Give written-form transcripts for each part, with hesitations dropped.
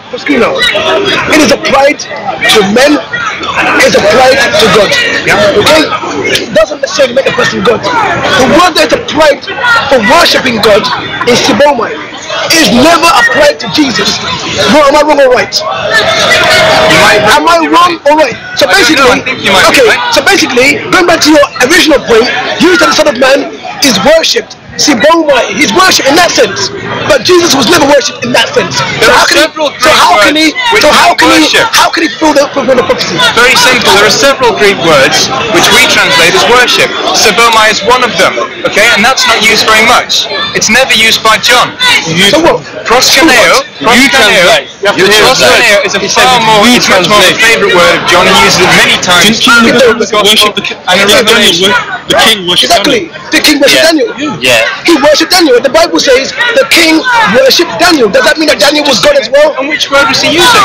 It is applied to men. It is applied to God. Okay? It doesn't necessarily make a person God. The word that is applied for worshipping God is Sibomai. It is never applied to Jesus. No, am I wrong or right? Am I wrong or right? So basically, so basically, going back to your original point, you said the Son of Man is worshipped. Sibomai, he's worshipped in that sense, but Jesus was never worshipped in that sense. So how can he fulfill the prophecy? Very simple. There are several Greek words which we translate as worship. Sibomai is one of them. Okay, and that's not used very much. It's never used by John. So what? Proskuneo is a far more, it's much more of a favourite word of John. He uses it many times. Worship the king. The king worshipped Daniel. The king worshipped Daniel. Yeah. He worshipped Daniel. The Bible says the king worshipped Daniel. Does that mean that Daniel was God as well? And which word was he using?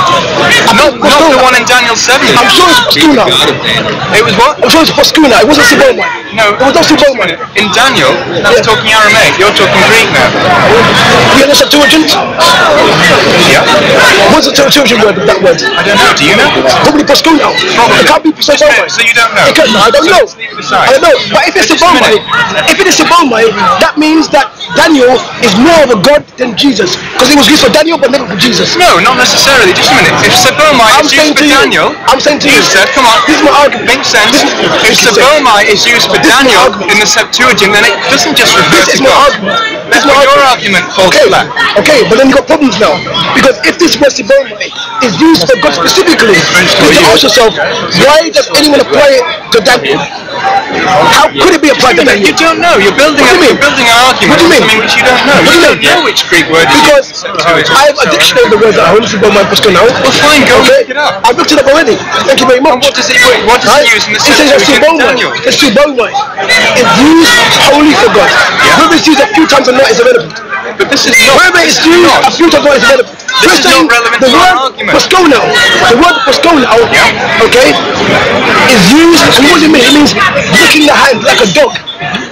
Not the one in Daniel 7. I'm sure it's Poskuna. It was what? I'm sure it's Poskuna. It wasn't Sibomai. No, it was not Sibomai. In Daniel, that's talking Aramaic. You're talking Greek now. You know Septuagint? Yeah. What's the Septuagint word of that word? I don't know. Do you know? Probably Poskuna. It can't be Sibomai. So you don't know? I don't know. I don't know. But if it's Sibomai, that means that Daniel is more of a god than Jesus, because it was used for Daniel but never for Jesus. No, not necessarily. Just a minute. If Sibomai is used for Daniel, I'm saying to you, said, come on, this is my argument. Makes sense. If Sibomai is used for Daniel in the Septuagint, then it doesn't just refer to God. That's why your argument falls flat. Okay, but then you got problems now, because if this word Sibomai is used for God specifically, you have to ask yourself, why does anyone apply it to Daniel? How could it be applied to Daniel? You don't know. You're building an argument on something which you don't know. You don't know which Greek word it is. Because I have a dictionary of the words at home, Sibomai Poskuna. Well, fine, go look it up. I've looked it up already. Thank you very much. And what does it use in the Septuagint of Daniel? It's Sibomai. It's used wholly for God. Whether it's used a few times or not is irrelevant. But this is not. Whether it's used a few times or not is irrelevant. This is not relevant to our argument. The word Poskuna, okay, is used, and what does it mean? It means licking the hand like a dog.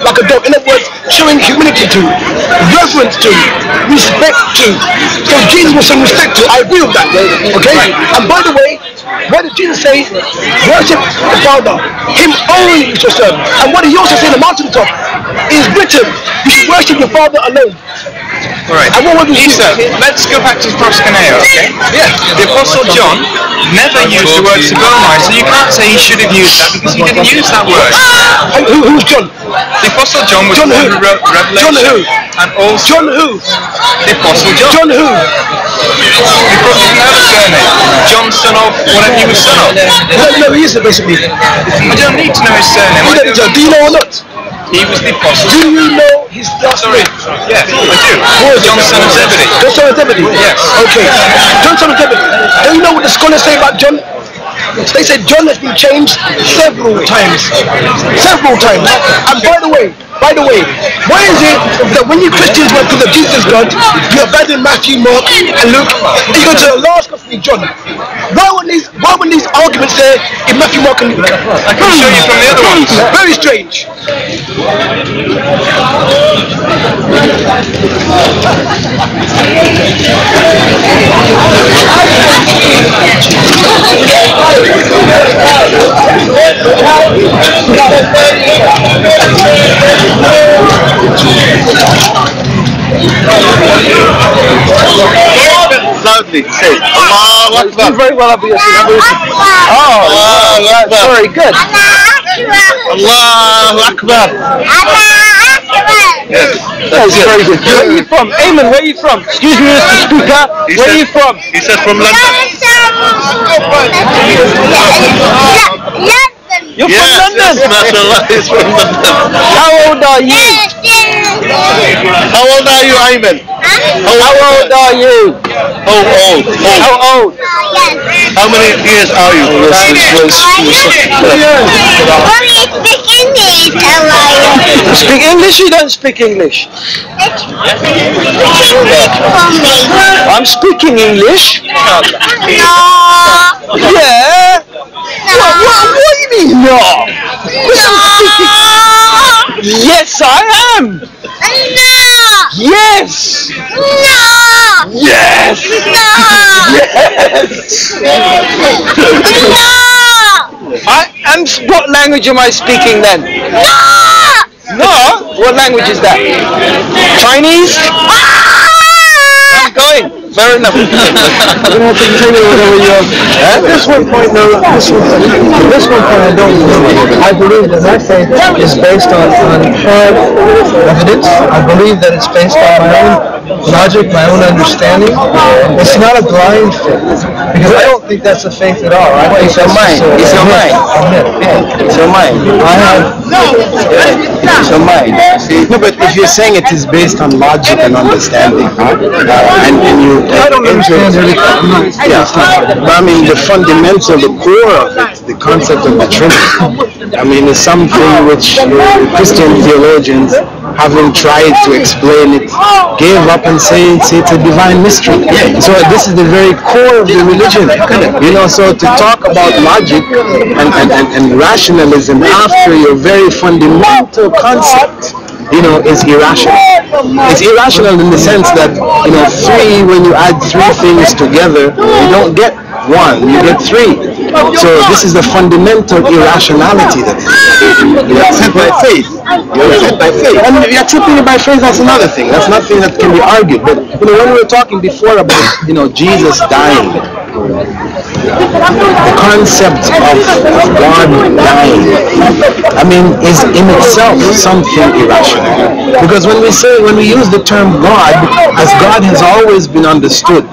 Like a dog. In other words, showing humility to, reverence to, respect to. So Jesus was showing respect to. I agree with that. Okay? And by the way, what did Jesus say? Worship the Father. Him only you shall serve. And what he also said in the mountaintop is written, you should worship your Father alone. Right. And what would he say? Let's go back to Proskuneo, okay? Yeah. The Apostle John never used the word Sibomai, so you can't say he should have used that because he didn't use that word. Who's John? The Apostle John was the one who wrote Revelation. John who? And also John who? The Apostle John. John who? He probably didn't have a surname. John, son of whatever he was son of. I don't know who he is, basically. I don't need to know his surname. Do you know or not? He was the apostle. Do you know his last name? Yes, I do. John, son of Zebedee. John, son of Zebedee? Yes. Okay. John, son of Zebedee. Do you know what the scholars say about John? They said John has been changed several times. Several times. And by the way, why is it that when you Christians went to the Jesus God, you abandon Matthew, Mark, and Luke, and you go to the last gospel, John? Why would these arguments there in Matthew, Mark, and Luke? I can show you from the other ones. Very strange. Loudly, say Allahu Akbar. Very well, very good. Allahu Akbar. That's very good. Where are you from? Ayman, where are you from? Excuse me, Mr. Speaker. Where are you from? He said from London. You're from London? Yes, mashallah, he's from London. How old are you? How old are you, Ayman? How old are you? How old? How old? How many years are you? You speak English? You don't speak English? I'm speaking English. Yeah. What do you mean, no? Yes, I am. No. Yes. No. Yes. No. Yes. What language am I speaking then? No! What language is that? Chinese? I'm going. Fair enough. We're going to have to continue whatever you have. At this one point, no. This one point, I don't believe. I believe that my faith is based on hard evidence. I believe that it's based on my own logic, my own understanding. It's not a blind faith, because I don't think that's a faith at all. I think it's your mind. It's your mind. It's your mind. It's your mind. No, but if you're saying it is based on logic and understanding, and you I don't understand everything. Yeah, but I mean the fundamental, the core of it, the concept of the Trinity, I mean, is something which Christian theologians, having tried to explain it, gave up and say it's a divine mystery. So this is the very core of the religion. You know, so to talk about logic and rationalism after your very fundamental concept, you know, is irrational. It's irrational in the sense that, you know, when you add three things together, you don't get one, you get three. So this is the fundamental irrationality that you accept by faith. You accept by faith. And accepting it by faith, that's another thing. That's nothing that can be argued. But, you know, when we were talking before about, you know, Jesus dying, the concept of God dying, I mean, is in itself something irrational. Because when we use the term God, as God has always been understood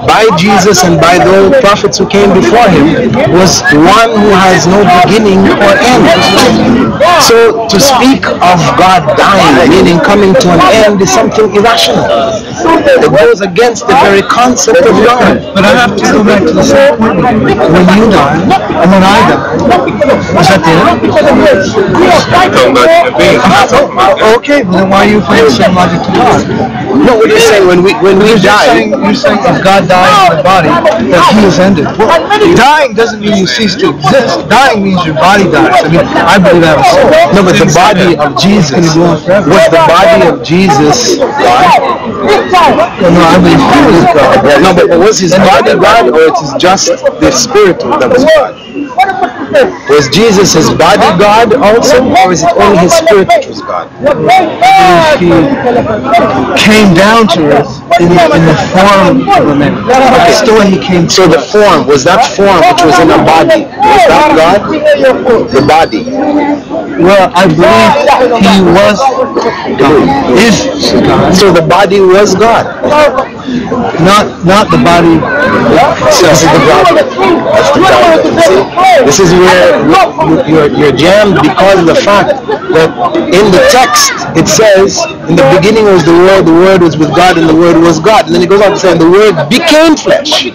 by Jesus and by the prophets who came before him, was one who has no beginning or end. So to speak of God dying, meaning coming to an end, is something irrational. It goes against the very concept of God. But I have to go back to the same point. When you die, and when I die, is that the end? Okay, then why are you playing the same logic to God? No, what you're saying, when we die, you're saying if God dies in the body, that he is ended. Well, dying doesn't mean you cease to exist. Dying means your body dies. I mean, I believe I have a soul. No, but the body of Jesus, was the body of Jesus God? No, I believe he was God. No, but was his body God, or it is just the spirit that was God? Was Jesus his body God also, or is it only his spirit which was God? He came down to earth in the form of a man. That's the way he came. So the form, was that form which was in a body, was that God? The body. Well, I believe he was God. Is God. So the body was God. Not the body. This is the problem. That's the problem. See? This is where you're jammed, because of the fact that in the text it says, in the beginning was the Word was with God, and the Word was God. And then it goes on to say, and the Word became flesh.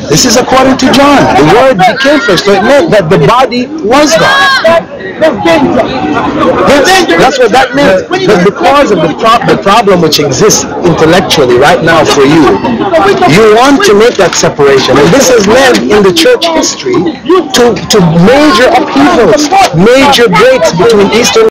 This is according to John. The Word became flesh. So it meant that the body was God. That's what that meant. But because of the problem which exists intellectually right now for you want to make that separation. And this has led in the church history to major upheavals, major breaks between Eastern